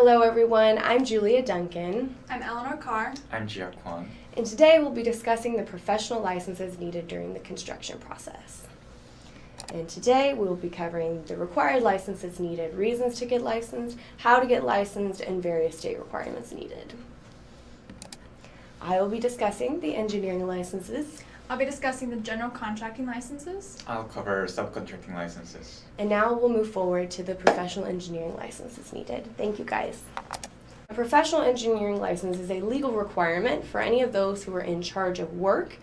Hello everyone, I'm Julia Duncan. I'm Eleanor Carr. I'm Jia Kwon. And today we'll be discussing the professional licenses needed during the construction process. And today we will be covering the required licenses needed, reasons to get licensed, how to get licensed, and various state requirements needed. I will be discussing the engineering licenses. I'll be discussing the general contracting licenses. I'll cover subcontracting licenses. And now we'll move forward to the professional engineering licenses needed. Thank you guys. A professional engineering license is a legal requirement for any of those who are in charge of work.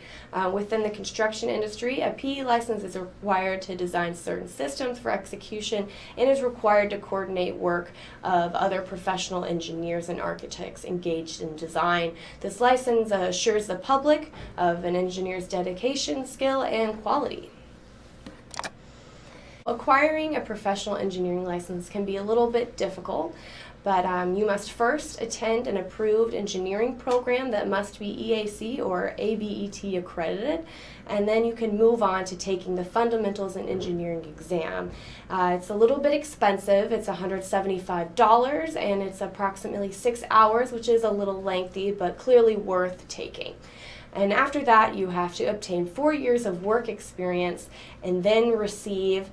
Within the construction industry, a PE license is required to design certain systems for execution and is required to coordinate work of other professional engineers and architects engaged in design. This license assures the public of an engineer's dedication, skill, and quality. Acquiring a professional engineering license can be a little bit difficult, but you must first attend an approved engineering program that must be EAC or ABET accredited, and then you can move on to taking the Fundamentals in Engineering exam. It's a little bit expensive. It's $175, and it's approximately 6 hours, which is a little lengthy, but clearly worth taking. And after that, you have to obtain 4 years of work experience and then receive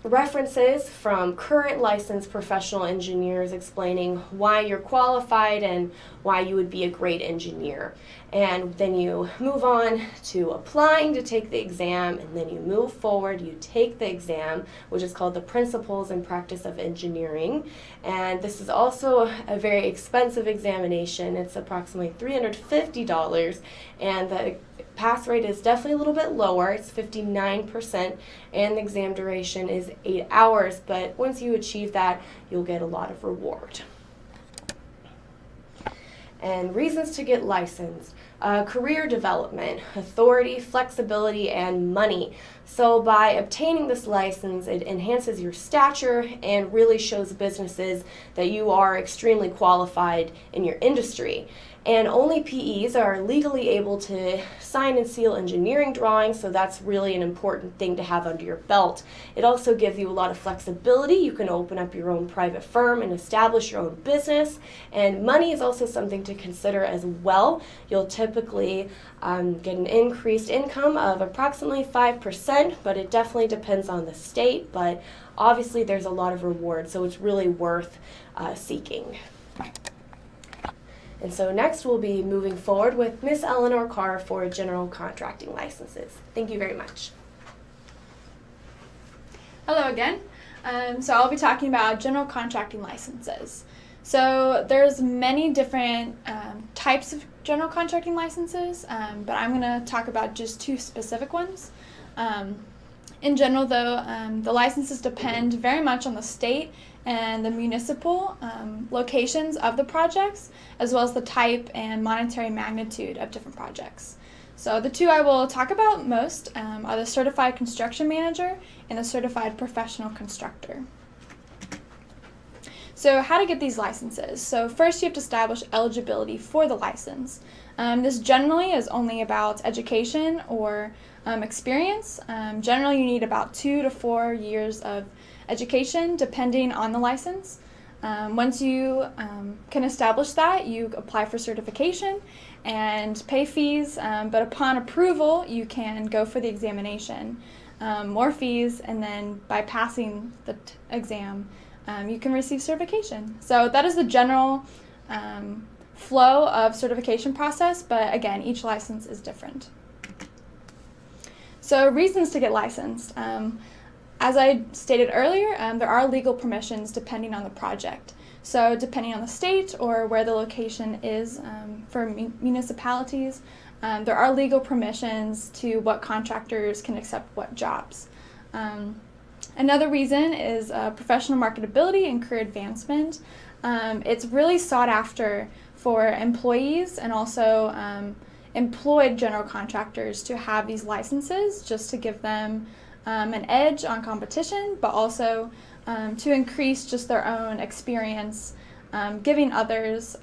references from current licensed professional engineers explaining why you're qualified and why you would be a great engineer. And then you move on to applying to take the exam, and then you move forward, you take the exam, which is called the Principles and Practice of Engineering. And this is also a very expensive examination. It's approximately $350, and the pass rate is definitely a little bit lower. It's 59%, and the exam duration is 8 hours, but once you achieve that, you'll get a lot of reward. And reasons to get licensed: career development, authority, flexibility, and money. So by obtaining this license, it enhances your stature and really shows businesses that you are extremely qualified in your industry. And only PEs are legally able to sign and seal engineering drawings, so that's really an important thing to have under your belt. It also gives you a lot of flexibility. You can open up your own private firm and establish your own business. And money is also something to consider as well. You'll typically get an increased income of approximately 5%, but it definitely depends on the state. But obviously there's a lot of reward, so it's really worth seeking. And so next we'll be moving forward with Miss Eleanor Carr for general contracting licenses. Thank you very much. Hello again. So I'll be talking about general contracting licenses. So there's many different types of general contracting licenses, but I'm going to talk about just two specific ones. In general, though, the licenses depend very much on the state and the municipal locations of the projects, as well as the type and monetary magnitude of different projects. So the two I will talk about most are the Certified Construction Manager and the Certified Professional Constructor. So how to get these licenses? So first you have to establish eligibility for the license. This generally is only about education or experience. Generally you need about 2 to 4 years of education depending on the license. Once you can establish that, you apply for certification and pay fees, but upon approval you can go for the examination, more fees, and then by passing the exam you can receive certification. So that is the general flow of certification process, but again, each license is different. So reasons to get licensed. As I stated earlier, there are legal permissions depending on the project. So depending on the state or where the location is for municipalities, there are legal permissions to what contractors can accept what jobs. Another reason is professional marketability and career advancement. It's really sought after for employees and also employed general contractors to have these licenses just to give them an edge on competition, but also to increase just their own experience, giving others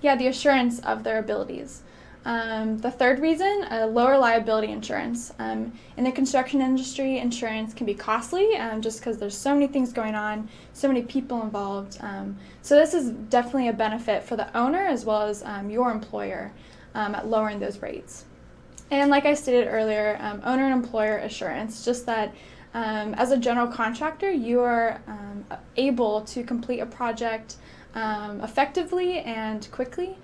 the assurance of their abilities. The third reason, lower liability insurance. In the construction industry, insurance can be costly just because there's so many things going on, so many people involved. So this is definitely a benefit for the owner as well as your employer at lowering those rates. And like I stated earlier, owner and employer assurance, just that as a general contractor, you are able to complete a project effectively and quickly,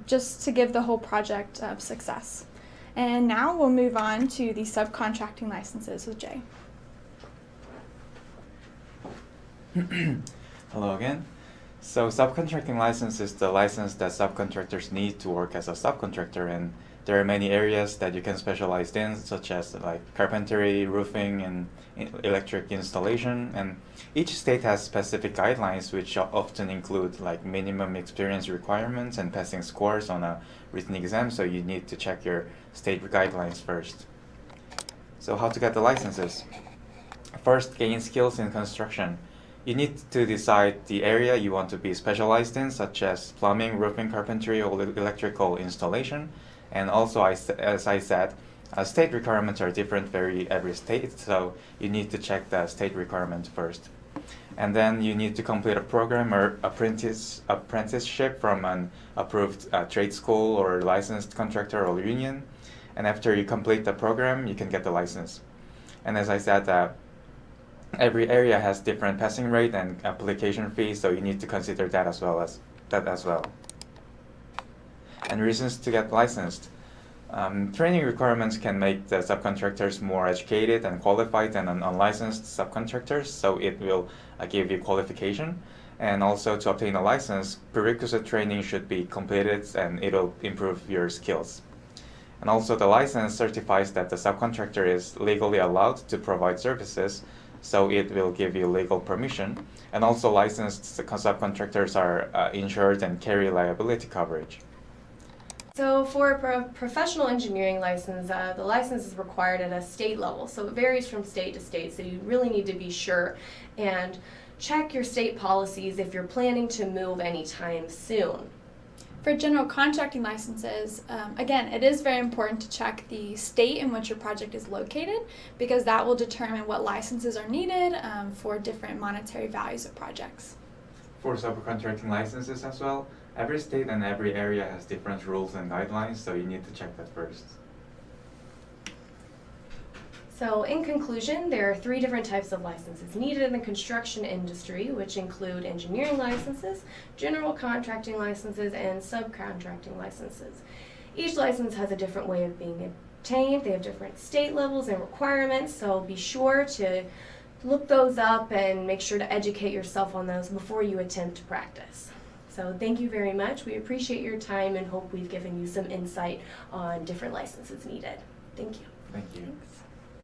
just to give the whole project success. And now we'll move on to the subcontracting licenses with Jay. Hello again. So subcontracting license is the license that subcontractors need to work as a subcontractor, and there are many areas that you can specialize in, such as like carpentry, roofing, and electric installation. And each state has specific guidelines, which often include like minimum experience requirements and passing scores on a written exam. So you need to check your state guidelines first. So how to get the licenses? First, gain skills in construction. You need to decide the area you want to be specialized in, such as plumbing, roofing, carpentry, or electrical installation. And also, as I said, state requirements are different every state, so you need to check the state requirement first. And then you need to complete a program or apprenticeship from an approved trade school or licensed contractor or union. And after you complete the program, you can get the license. And as I said, every area has different passing rate and application fees, so you need to consider that as well. And reasons to get licensed. Training requirements can make the subcontractors more educated and qualified than unlicensed subcontractors, so it will give you qualification. And also, to obtain a license, prerequisite training should be completed and it will improve your skills. And also, the license certifies that the subcontractor is legally allowed to provide services, so it will give you legal permission. And also, licensed subcontractors are insured and carry liability coverage. So for a professional engineering license, the license is required at a state level. So it varies from state to state, so you really need to be sure and check your state policies if you're planning to move anytime soon. For general contracting licenses, again, it is very important to check the state in which your project is located, because that will determine what licenses are needed for different monetary values of projects. For subcontracting licenses as well, every state and every area has different rules and guidelines, so you need to check that first. So in conclusion, there are 3 different types of licenses needed in the construction industry, which include engineering licenses, general contracting licenses, and subcontracting licenses. Each license has a different way of being obtained. They have different state levels and requirements, so be sure to look those up and make sure to educate yourself on those before you attempt to practice. So thank you very much. We appreciate your time and hope we've given you some insight on different licenses needed. Thank you. Thank you. Thanks.